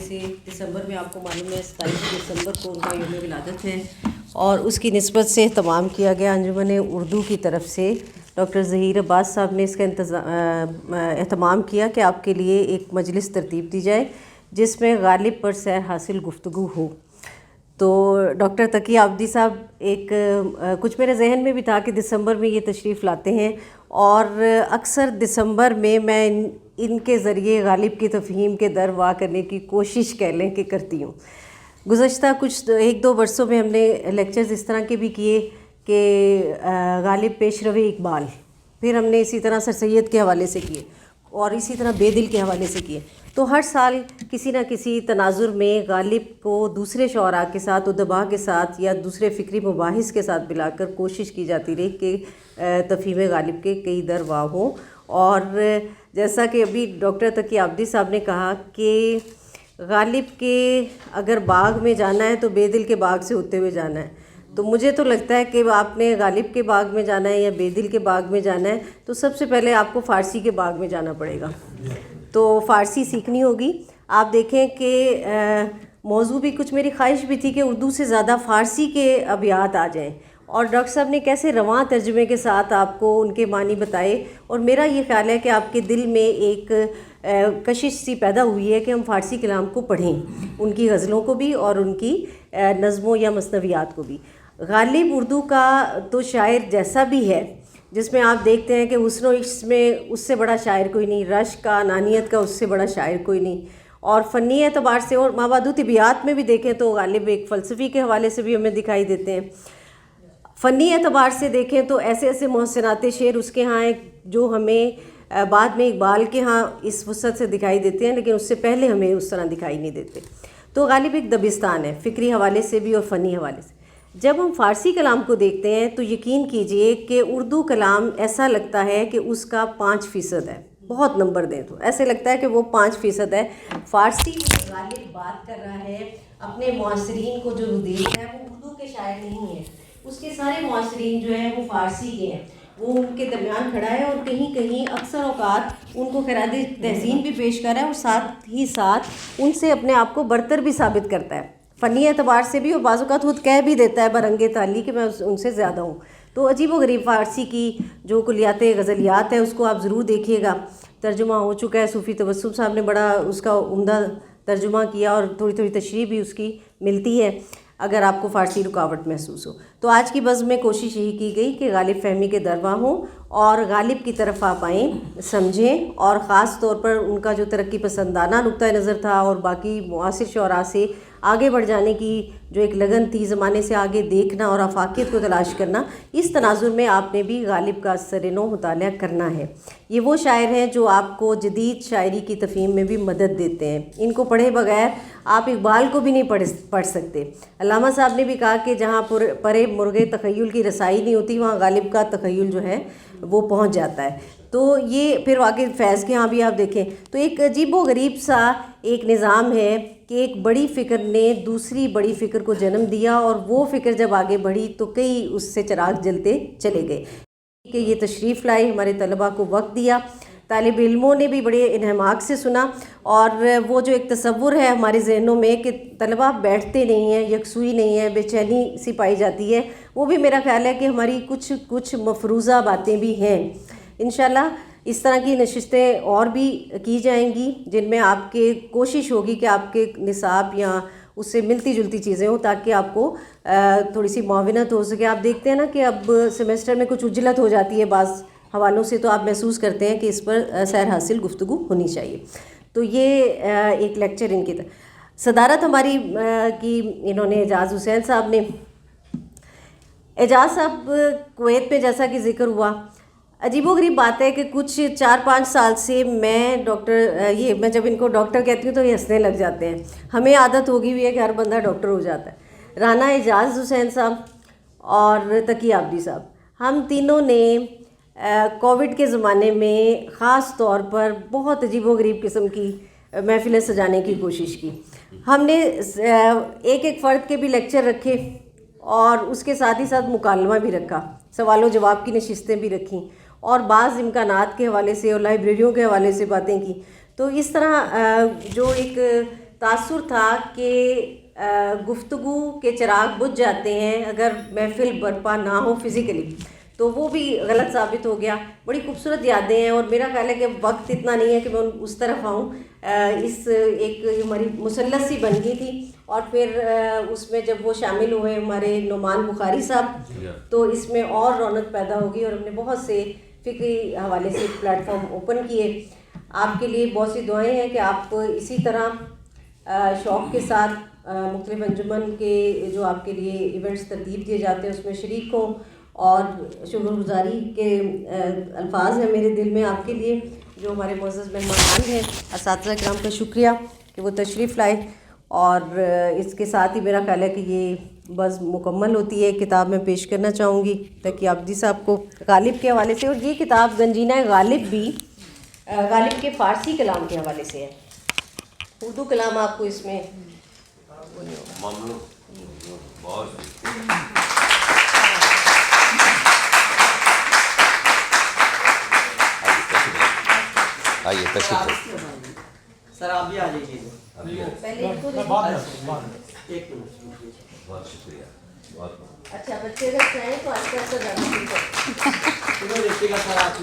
سے دسمبر میں آپ کو معلوم ہے 27 دسمبر کو ان کا یوم ولادت ہے، اور اس کی نسبت سے اہتمام کیا گیا انجمن اردو کی طرف سے۔ ڈاکٹر ظہیر عباس صاحب نے اس کا اہتمام کیا کہ آپ کے لیے ایک مجلس ترتیب دی جائے جس میں غالب پر سیر حاصل گفتگو ہو۔ تو ڈاکٹر تقی عابدی صاحب کچھ میرے ذہن میں بھی تھا کہ دسمبر میں یہ تشریف لاتے ہیں، اور اکثر دسمبر میں ان کے ذریعے غالب کی تفہیم کے در وا کرنے کی کوشش کہہ لیں کہ کرتی ہوں۔ گزشتہ کچھ 1-2 برسوں میں ہم نے لیکچرز اس طرح کے بھی کیے کہ غالب پیشرو اقبال، پھر ہم نے اسی طرح سر سید کے حوالے سے کیے، اور اسی طرح بے دل کے حوالے سے کیے۔ تو ہر سال کسی نہ کسی تناظر میں غالب کو دوسرے شعراء کے ساتھ، ادباء کے ساتھ یا دوسرے فکری مباحث کے ساتھ ملا کر کوشش کی جاتی رہی کہ تفہیم غالب کے کئی در وا ہوں۔ اور جیسا کہ ابھی ڈاکٹر تقی عابدی صاحب نے کہا کہ غالب کے اگر باغ میں جانا ہے تو بے دل کے باغ سے ہوتے ہوئے جانا ہے، تو مجھے تو لگتا ہے کہ آپ نے غالب کے باغ میں جانا ہے یا بے دل کے باغ میں جانا ہے تو سب سے پہلے آپ کو فارسی کے باغ میں جانا پڑے گا، تو فارسی سیکھنی ہوگی۔ آپ دیکھیں کہ موضوع بھی کچھ میری خواہش بھی تھی کہ اردو سے زیادہ فارسی کے ابیات آ جائیں، اور ڈاکٹر صاحب نے کیسے رواں ترجمے کے ساتھ آپ کو ان کے معنی بتائے، اور میرا یہ خیال ہے کہ آپ کے دل میں ایک کشش سی پیدا ہوئی ہے کہ ہم فارسی کلام کو پڑھیں، ان کی غزلوں کو بھی اور ان کی نظموں یا مثنویات کو بھی۔ غالب اردو کا تو شاعر جیسا بھی ہے، جس میں آپ دیکھتے ہیں کہ حسن و عشق میں اس سے بڑا شاعر کوئی نہیں، رشک کا، انانیت کا اس سے بڑا شاعر کوئی نہیں، اور فنی اعتبار سے اور مابعد طبیعات میں بھی دیکھیں تو غالب ایک فلسفی کے حوالے سے بھی ہمیں دکھائی دیتے ہیں۔ فنی اعتبار سے دیکھیں تو ایسے ایسے محسنات شعر اس کے ہاں ہیں جو ہمیں بعد میں اقبال کے ہاں اس وسعت سے دکھائی دیتے ہیں، لیکن اس سے پہلے ہمیں اس طرح دکھائی نہیں دیتے۔ تو غالب ایک دبستان ہے فکری حوالے سے بھی اور فنی حوالے سے۔ جب ہم فارسی کلام کو دیکھتے ہیں تو یقین کیجئے کہ اردو کلام ایسا لگتا ہے کہ اس کا 5% ہے، بہت نمبر دیں تو ایسے لگتا ہے کہ وہ 5% ہے۔ فارسی میں غالب بات کر رہا ہے اپنے معاصرین کو جو دیکھ رہا ہے، وہ اردو کے شاعر نہیں ہیں، اس کے سارے معاصرین جو ہیں وہ فارسی کے ہیں، وہ ان کے درمیان کھڑا ہے اور کہیں کہیں اکثر اوقات ان کو خراج تحسین بھی پیش کر رہا ہے، اور ساتھ ہی ساتھ ان سے اپنے آپ کو برتر بھی ثابت کرتا ہے فنی اعتبار سے بھی، اور بعض اوقات خود کہہ بھی دیتا ہے برنگ تعلی کہ میں ان سے زیادہ ہوں۔ تو عجیب و غریب فارسی کی جو کلیات غزلیات ہے اس کو آپ ضرور دیکھیے گا، ترجمہ ہو چکا ہے، صوفی تبسم صاحب نے بڑا اس کا عمدہ ترجمہ کیا، اور تھوڑی تھوڑی تشریح بھی اس کی ملتی ہے اگر آپ کو فارسی رکاوٹ محسوس ہو۔ تو آج کی بزم میں کوشش یہی کی گئی کہ غالب فہمی کے درواں ہوں اور غالب کی طرف آپ آئیں، سمجھیں، اور خاص طور پر ان کا جو ترقی پسندانہ نقطہ نظر تھا اور باقی معاصر شعراء سے آگے بڑھ جانے کی جو ایک لگن تھی، زمانے سے آگے دیکھنا اور آفاقیت کو تلاش کرنا، اس تناظر میں آپ نے بھی غالب کا سر نو مطالعہ کرنا ہے۔ یہ وہ شاعر ہیں جو آپ کو جدید شاعری کی تفہیم میں بھی مدد دیتے ہیں، ان کو پڑھے بغیر آپ اقبال کو بھی نہیں پڑھ سکتے۔ علامہ صاحب نے بھی کہا کہ جہاں پرے مرغے تخیل کی رسائی نہیں ہوتی، وہاں غالب کا تخیل جو ہے وہ پہنچ جاتا ہے۔ تو یہ پھر آگے فیض کے ہاں بھی آپ دیکھیں تو ایک عجیب و غریب سا ایک نظام ہے کہ ایک بڑی فکر نے دوسری بڑی فکر کو جنم دیا، اور وہ فکر جب آگے بڑھی تو کئی اس سے چراغ جلتے چلے گئے کہ یہ تشریف لائے، ہمارے طلباء کو وقت دیا، طالب علموں نے بھی بڑے انہماک سے سنا، اور وہ جو ایک تصور ہے ہمارے ذہنوں میں کہ طلباء بیٹھتے نہیں ہیں، یکسوئی نہیں ہے، بے چینی سی پائی جاتی ہے، وہ بھی میرا خیال ہے کہ ہماری کچھ مفروضہ باتیں بھی ہیں۔ انشاءاللہ اس طرح کی نشستیں اور بھی کی جائیں گی جن میں آپ کے کوشش ہوگی کہ آپ کے نصاب یا اس سے ملتی جلتی چیزیں ہوں تاکہ آپ کو تھوڑی سی معاونت ہو سکے۔ آپ دیکھتے ہیں نا کہ اب سیمسٹر میں کچھ عجلت ہو جاتی ہے بعض حوالوں سے، تو آپ محسوس کرتے ہیں کہ اس پر سیر حاصل گفتگو ہونی چاہیے۔ تو یہ ایک لیکچر ان کی صدارت ہماری کی انہوں نے اعجاز حسین صاحب نے۔ اعجاز صاحب کویت میں جیسا کہ ذکر ہوا، عجیب و غریب بات ہے کہ کچھ 4-5 سال سے میں میں جب ان کو ڈاکٹر کہتی ہوں تو یہ ہنسنے لگ جاتے ہیں، ہمیں عادت ہوگی ہوئی ہے کہ ہر بندہ ڈاکٹر ہو جاتا ہے۔ رانا اعجاز حسین صاحب اور تقی عابدی صاحب، ہم تینوں نے کووڈ کے زمانے میں خاص طور پر بہت عجیب و غریب قسم کی محفلیں سجانے کی کوشش کی۔ ہم نے ایک فرد کے بھی لیکچر رکھے اور اس کے ساتھ ہی ساتھ مکالمہ بھی رکھا، سوال و جواب کی نشستیں بھی رکھیں، اور بعض امکانات کے حوالے سے اور لائبریریوں کے حوالے سے باتیں کی۔ تو اس طرح جو ایک تاثر تھا کہ گفتگو کے چراغ بجھ جاتے ہیں اگر محفل برپا نہ ہو فزیکلی، تو وہ بھی غلط ثابت ہو گیا. بڑی خوبصورت یادیں ہیں، اور میرا خیال ہے کہ وقت اتنا نہیں ہے کہ میں اس طرف آؤں. اس ایک ہماری مثلث سی بن گئی تھی، اور پھر اس میں جب وہ شامل ہوئے ہمارے نعمان بخاری صاحب، تو اس میں اور رونق پیدا ہوگی، اور ہم نے بہت سے فکری حوالے سے پلیٹ فارم اوپن کیے. آپ کے لیے بہت سی دعائیں ہیں کہ آپ اسی طرح شوق کے ساتھ مختلف انجمن کے جو آپ کے لیے ایونٹس ترتیب دیے جاتے ہیں اس میں شریک ہوں. اور شکر گزاری کے الفاظ ہیں میرے دل میں آپ کے لیے، جو ہمارے معزز مہمان ہیں اساتذہ کرام کا شکریہ کہ وہ تشریف لائے. اور اس کے ساتھ ہی میرا خیال ہے کہ یہ بس مکمل ہوتی ہے. کتاب میں پیش کرنا چاہوں گی تاکہ عابدی صاحب کو غالب کے حوالے سے، اور یہ کتاب گنجینہ غالب بھی غالب کے فارسی کلام کے حوالے سے ہے. اردو کلام آپ کو اس میں آئیے تشریف. سر آپ بھی آ جائیے. پہلے بہت شکریہ. اچھا بچے اگر چاہیں تو آج کل سے دیکھیے گا سر آپ